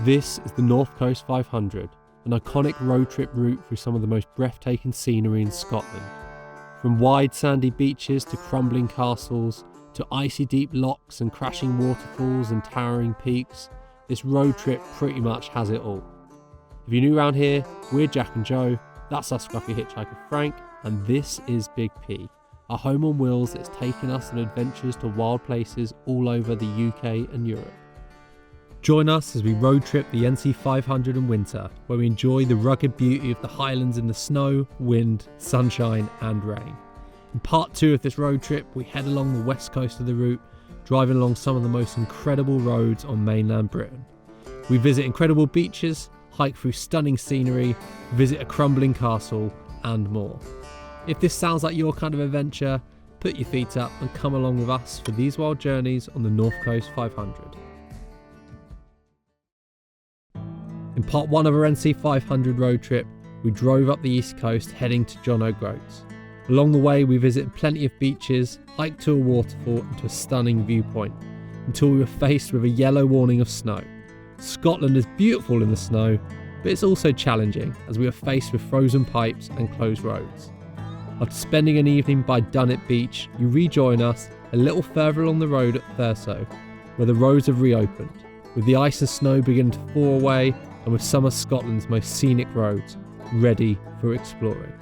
This is the North Coast 500, an iconic road trip route through some of the most breathtaking scenery in Scotland. From wide sandy beaches to crumbling castles, to icy deep lochs and crashing waterfalls and towering peaks, this road trip pretty much has it all. If you're new around here, we're Jack and Joe, that's our scruffy hitchhiker Frank, and this is Big P, a home on wheels that's taken us on adventures to wild places all over the UK and Europe. Join us as we road trip the NC500 in winter, where we enjoy the rugged beauty of the Highlands in the snow, wind, sunshine and rain. In part 2 of this road trip, we head along the west coast of the route, driving along some of the most incredible roads on mainland Britain. We visit incredible beaches, hike through stunning scenery, visit a crumbling castle and more. If this sounds like your kind of adventure, put your feet up and come along with us for these wild journeys on the North Coast 500. In part 1 of our NC500 road trip, we drove up the east coast heading to John O'Groats. Along the way we visited plenty of beaches, hiked to a waterfall and to a stunning viewpoint, until we were faced with a yellow warning of snow. Scotland is beautiful in the snow, but it's also challenging as we are faced with frozen pipes and closed roads. After spending an evening by Durness Beach, you rejoin us a little further along the road at Thurso, where the roads have reopened, with the ice and snow beginning to thaw away and with some of Scotland's most scenic roads ready for exploring.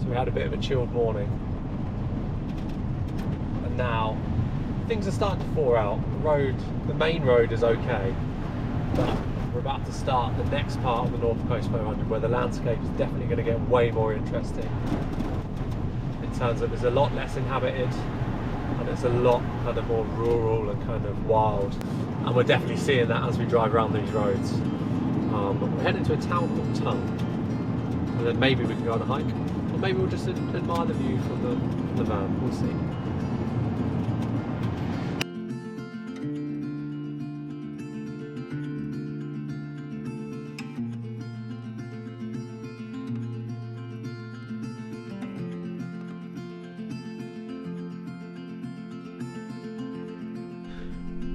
We had a bit of a chilled morning, and now things are starting to thaw out. The main road is okay, but we're about to start the next part of the North Coast 500 where the landscape is definitely going to get way more interesting in terms of there's a lot less inhabited and it's a lot kind of more rural and kind of wild, and we're definitely seeing that as we drive around these roads. We're heading to a town called Tongue, and then maybe we can go on a hike. Maybe we'll just admire the view from the van, we'll see.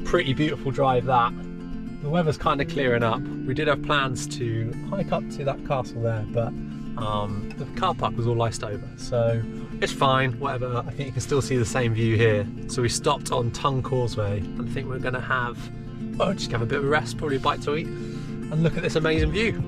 Pretty beautiful drive that. The weather's kind of clearing up. We did have plans to hike up to that castle there, but the car park was all iced over, so it's fine, whatever. I think you can still see the same view here. So we stopped on Tongue Causeway and I think we're going to just have a bit of a rest, probably a bite to eat, and look at this amazing view.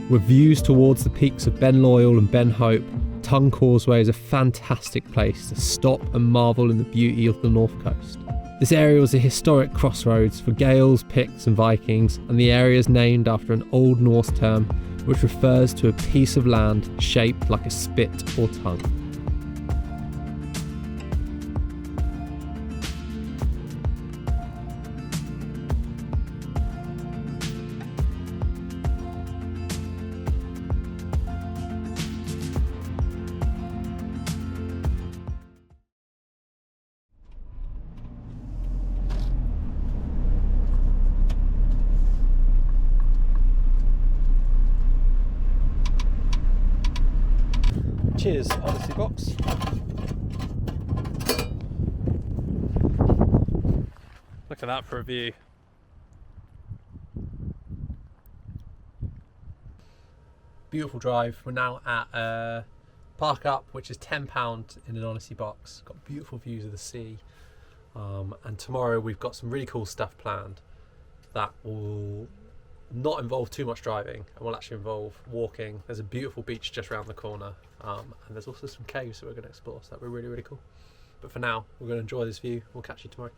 With views towards the peaks of Beinn and Ben Hope, Tongue Causeway is a fantastic place to stop and marvel in the beauty of the North Coast. This area was a historic crossroads for Gaels, Picts and Vikings, and the area is named after an Old Norse term which refers to a piece of land shaped like a spit or tongue. Cheers, Odyssey box. Look at that for a view. Beautiful drive. We're now at Park Up, which is £10 in an Odyssey box. Got beautiful views of the sea. And tomorrow we've got some really cool stuff planned that will not involve too much driving and will actually involve walking. There's a beautiful beach just around the corner, and there's also some caves that we're going to explore, so that'll be really, really cool. But for now, we're going to enjoy this view. We'll catch you tomorrow.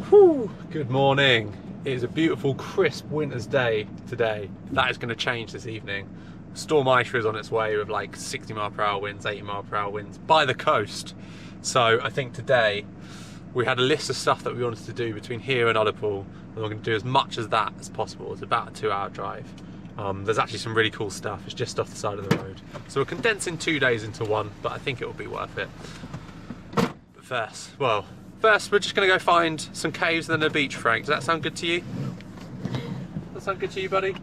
Whew, good morning. It is a beautiful crisp winter's day today. That is going to change this evening. Storm Eighe is on its way with like 60 mph winds, 80 mph winds by the coast. So I think today we had a list of stuff that we wanted to do between here and Ullapool, and we're going to do as much as that as possible. It's about a 2-hour drive. There's actually some really cool stuff. It's just off the side of the road. So we're condensing 2 days into one, but I think it will be worth it. But first, we're just going to go find some caves and then a beach, Frank. Does that sound good to you? Does that sound good to you, buddy?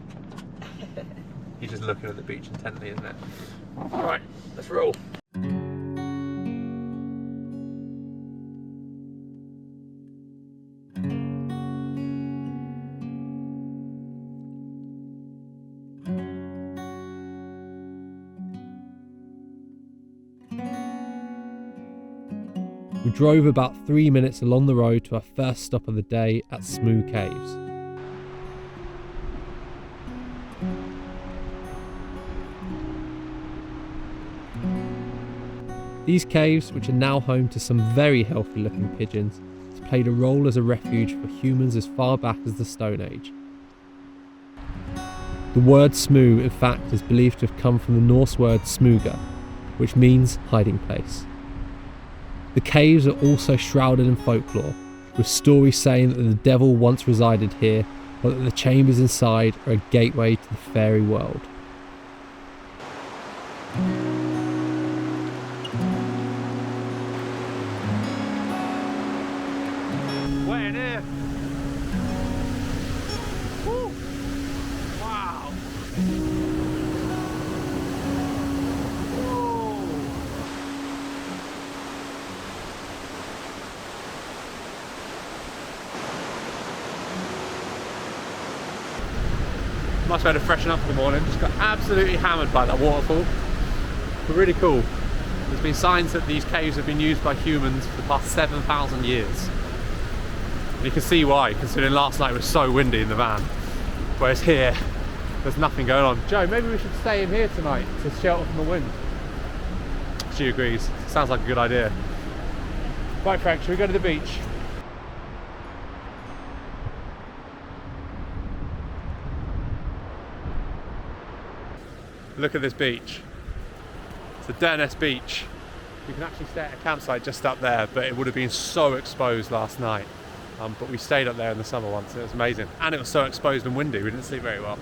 You're just looking at the beach intently, isn't it? Right, let's roll. We drove about 3 minutes along the road to our first stop of the day at Smoo Caves. These caves, which are now home to some very healthy looking pigeons, have played a role as a refuge for humans as far back as the Stone Age. The word Smoo, in fact, is believed to have come from the Norse word smuga, which means hiding place. The caves are also shrouded in folklore, with stories saying that the devil once resided here, but that the chambers inside are a gateway to the fairy world. Way in here. Woo. Wow. Much better to freshen up in the morning. Just got absolutely hammered by that waterfall. But really cool. There's been signs that these caves have been used by humans for the past 7,000 years. And you can see why, considering last night was so windy in the van. Whereas here, there's nothing going on. Joe, maybe we should stay in here tonight to shelter from the wind. She agrees. Sounds like a good idea. Right, Frank, should we go to the beach? Look at this beach. It's the Durness Beach. You can actually stay at a campsite just up there, but it would have been so exposed last night. But we stayed up there in the summer once. It was amazing. And it was so exposed and windy, we didn't sleep very well.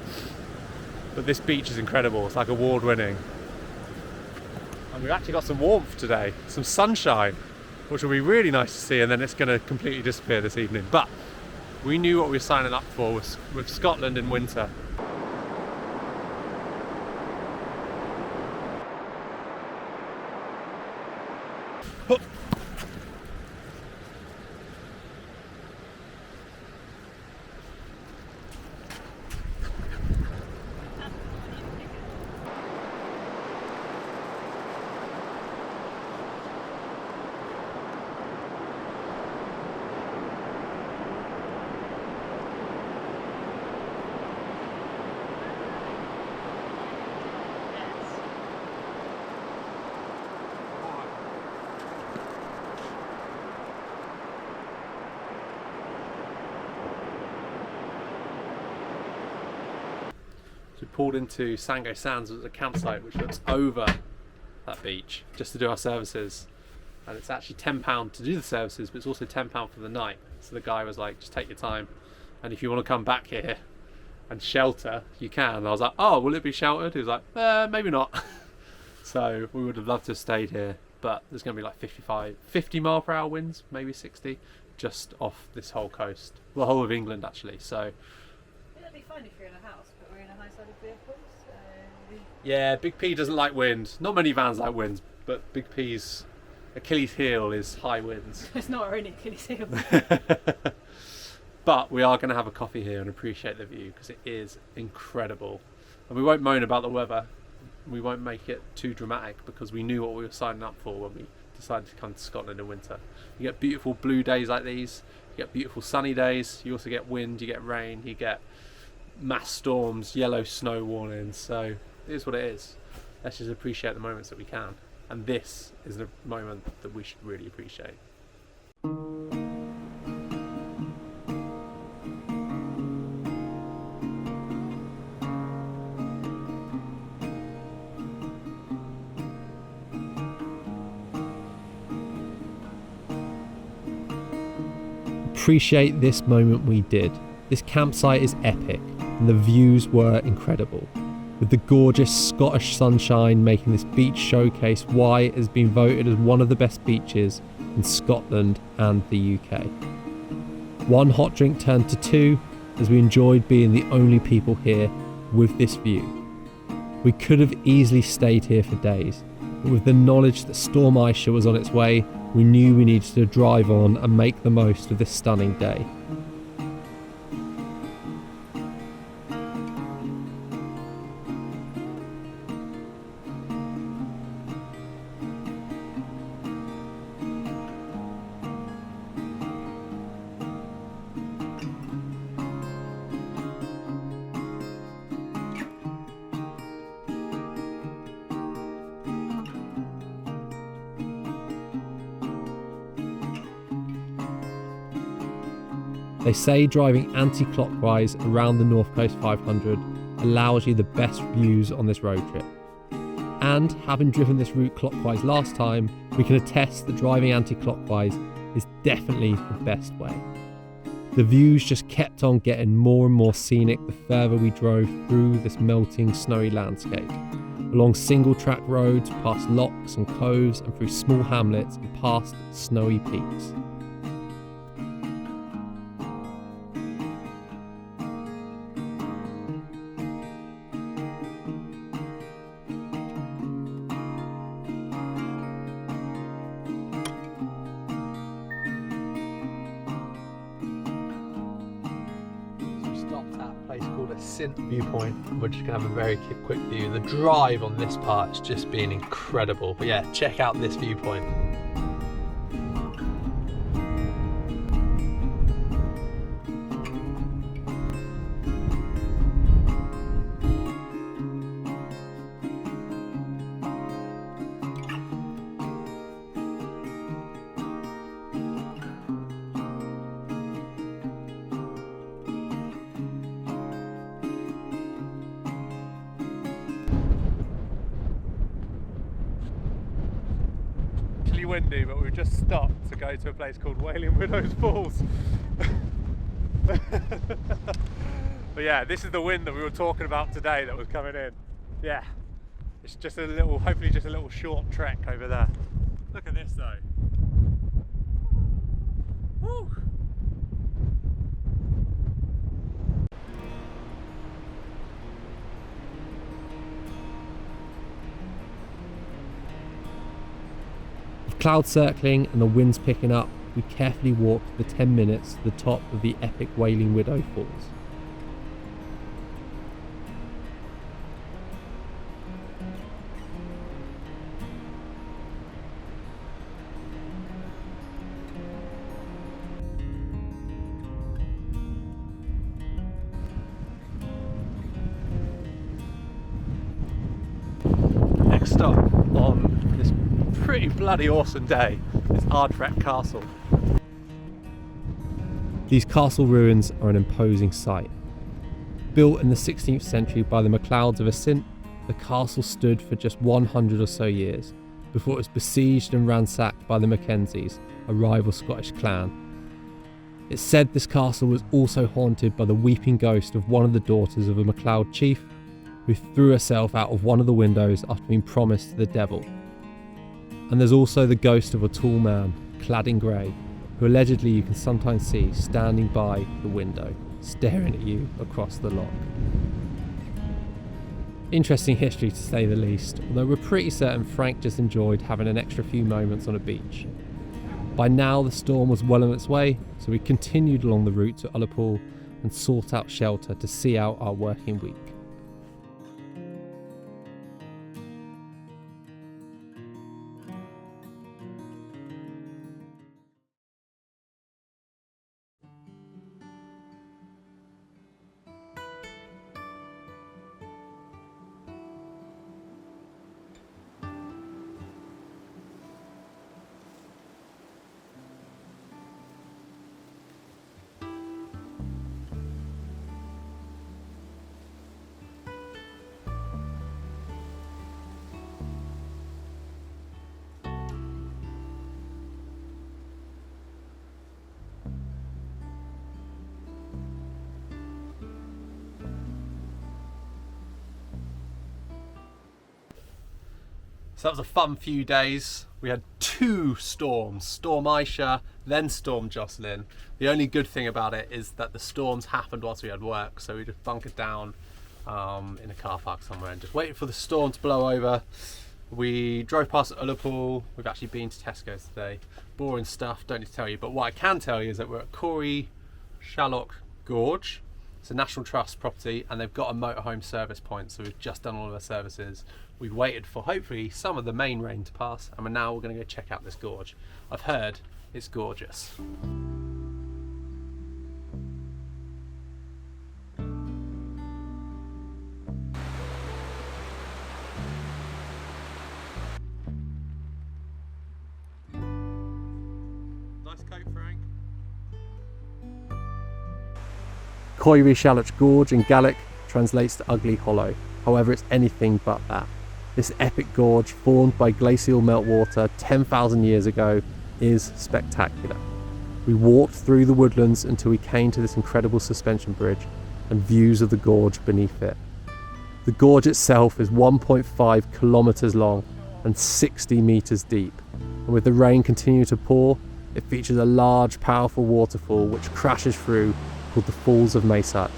But this beach is incredible. It's like award-winning. And we've actually got some warmth today, some sunshine, which will be really nice to see, and then it's going to completely disappear this evening. But we knew what we were signing up for with Scotland in winter. So we pulled into Sango Sands, which is a campsite which looks over that beach, just to do our services. And it's actually £10 to do the services, but it's also £10 for the night. So the guy was like, just take your time. And if you want to come back here and shelter, you can. And I was like, oh, will it be sheltered? He was like, maybe not. So we would have loved to have stayed here, but there's going to be like 50 mph winds, maybe 60, just off this whole coast. Well, the whole of England actually. So it'd be fun if you're in a house, but we're in a high-sided vehicle, so... Yeah, Big P doesn't like wind. Not many vans like winds, but Big P's Achilles heel is high winds. It's not our only Achilles heel. But we are going to have a coffee here and appreciate the view because it is incredible. And we won't moan about the weather. We won't make it too dramatic because we knew what we were signing up for when we decided to come to Scotland in winter. You get beautiful blue days like these, you get beautiful sunny days, you also get wind, you get rain, you get mass storms, yellow snow warnings. So it is what it is. Let's just appreciate the moments that we can. And this is a moment that we should really appreciate. Appreciate this moment we did. This campsite is epic and the views were incredible, with the gorgeous Scottish sunshine making this beach showcase why it has been voted as one of the best beaches in Scotland and the UK. One hot drink turned to two as we enjoyed being the only people here with this view. We could have easily stayed here for days, but with the knowledge that Storm Eighe was on its way, we knew we needed to drive on and make the most of this stunning day. They say driving anti-clockwise around the North Coast 500 allows you the best views on this road trip. And having driven this route clockwise last time, we can attest that driving anti-clockwise is definitely the best way. The views just kept on getting more and more scenic the further we drove through this melting snowy landscape, along single track roads, past lochs and coves and through small hamlets and past snowy peaks. Viewpoint. We're just gonna have a very quick view. The drive on this part has just been incredible. But yeah, check out this viewpoint. Windy, but we've just stopped to go to a place called Wailing Widow's Falls. But yeah, this is the wind that we were talking about today that was coming in. Yeah, it's just a little, hopefully just a little short trek over there. Look at this though. Woo. Cloud circling and the winds picking up, we carefully walked the 10 minutes to the top of the epic Wailing Widow Falls. Next stop on this pretty bloody awesome day is Ardvreck Castle. These castle ruins are an imposing sight. Built in the 16th century by the MacLeods of Assynt, the castle stood for just 100 or so years before it was besieged and ransacked by the Mackenzies, a rival Scottish clan. It's said this castle was also haunted by the weeping ghost of one of the daughters of a MacLeod chief who threw herself out of one of the windows after being promised to the devil. And there's also the ghost of a tall man, clad in grey, who allegedly you can sometimes see standing by the window, staring at you across the loch. Interesting history to say the least, although we're pretty certain Frank just enjoyed having an extra few moments on a beach. By now the storm was well on its way, so we continued along the route to Ullapool and sought out shelter to see out our working week. So that was a fun few days. We had 2 storms, Storm Eighe, then Storm Jocelyn. The only good thing about it is that the storms happened whilst we had work, so we just bunkered down in a car park somewhere and just waited for the storm to blow over. We drove past Ullapool. We've actually been to Tesco's today. Boring stuff, don't need to tell you, but what I can tell you is that we're at Corrieshalloch Gorge. It's a National Trust property and they've got a motorhome service point, so we've just done all of our services. We've waited for hopefully some of the main rain to pass and we're going to go check out this gorge. I've heard it's gorgeous. Nice coat, Frank. Corrieshalloch Gorge in Gaelic translates to ugly hollow. However, it's anything but that. This epic gorge, formed by glacial meltwater 10,000 years ago, is spectacular. We walked through the woodlands until we came to this incredible suspension bridge and views of the gorge beneath it. The gorge itself is 1.5 kilometres long and 60 metres deep, and with the rain continuing to pour, it features a large, powerful waterfall which crashes through, called the Falls of Maysach.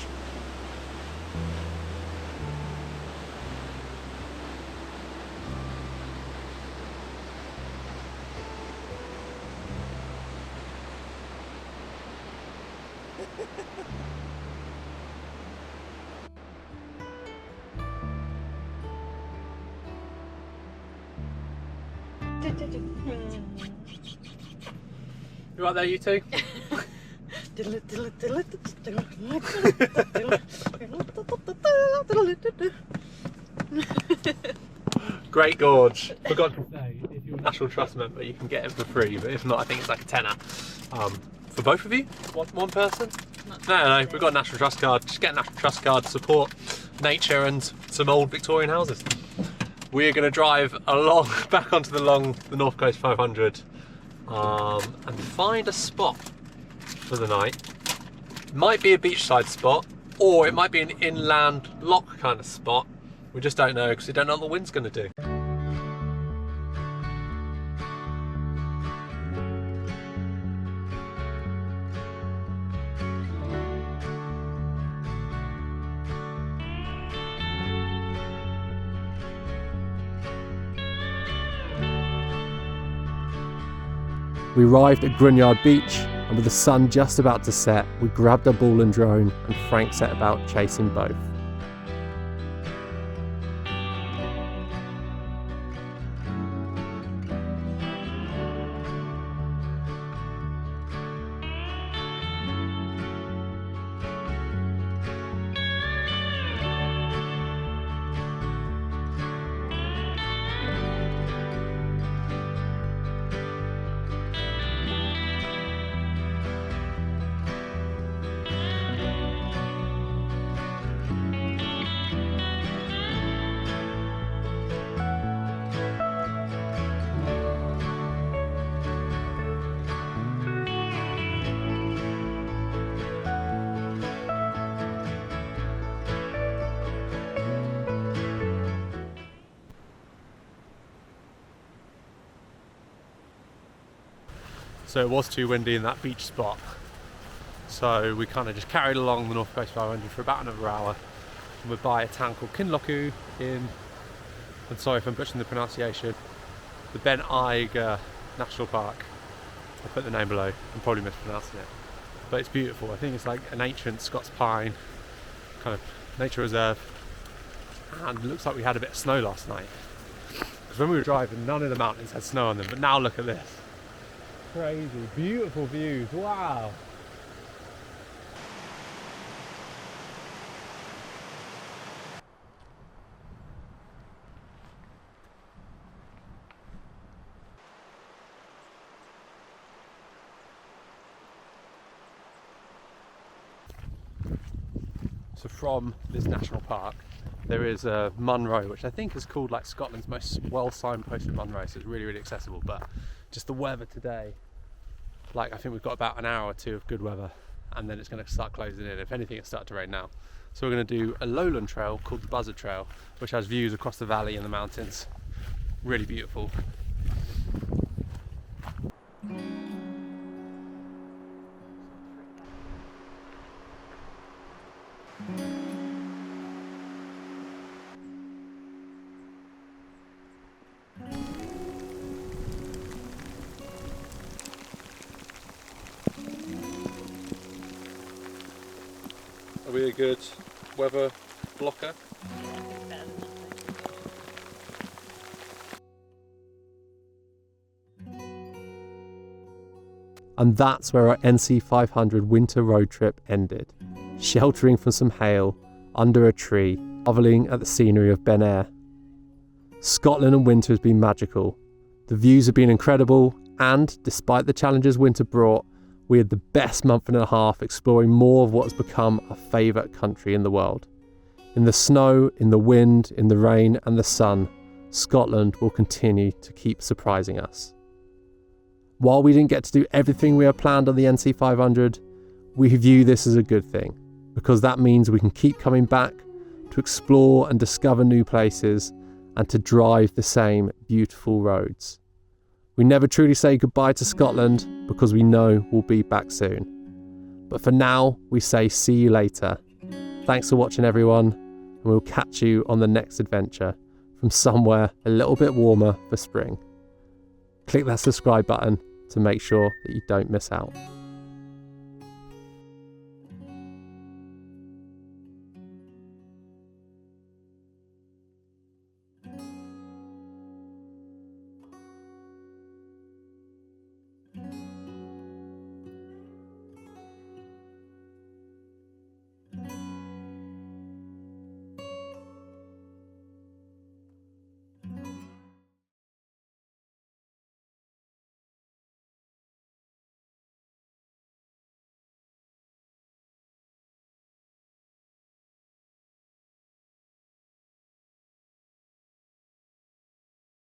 You right there, you two? Great gorge. Forgot to say, if you're a National Trust member, you can get it for free, but if not, I think it's like a tenner. For both of you? One person? No, we've got a National Trust card. Just get a National Trust card, support nature and some old Victorian houses. We're going to drive along, back onto the North Coast 500 and find a spot for the night. It might be a beachside spot, or it might be an inland loch kind of spot. We just don't know because we don't know what the wind's going to do. We arrived at Gruinard Beach, and with the sun just about to set, we grabbed our ball and drone, and Frank set about chasing both. So it was too windy in that beach spot. So we kind of just carried along the North Coast 500 for about another hour. And we're by a town called Kinlochu in, I'm sorry if I'm butchering the pronunciation, the Beinn Eighe National Park. I'll put the name below. I'm probably mispronouncing it. But it's beautiful. I think it's like an ancient Scots pine kind of nature reserve. And it looks like we had a bit of snow last night. Because when we were driving, none of the mountains had snow on them. But now look at this. Crazy, beautiful views. Wow. So from this national park, there is a Munro, which I think is called like Scotland's most well signposted Munro, so it's really, really accessible. But just the weather today, like I think we've got about an hour or two of good weather, and then it's going to start closing in. If anything, it's starting to rain now. So we're going to do a lowland trail called the Buzzard Trail, which has views across the valley and the mountains. Really beautiful. Are we a good weather blocker? And that's where our NC500 winter road trip ended, sheltering from some hail under a tree, marvelling at the scenery of Beinn. Scotland in winter has been magical. The views have been incredible, and despite the challenges winter brought, we had the best month and a half exploring more of what has become our favourite country in the world. In the snow, in the wind, in the rain and the sun, Scotland will continue to keep surprising us. While we didn't get to do everything we had planned on the NC500, we view this as a good thing, because that means we can keep coming back to explore and discover new places and to drive the same beautiful roads. We never truly say goodbye to Scotland because we know we'll be back soon. But for now, we say see you later. Thanks for watching, everyone, and we'll catch you on the next adventure from somewhere a little bit warmer for spring. Click that subscribe button to make sure that you don't miss out.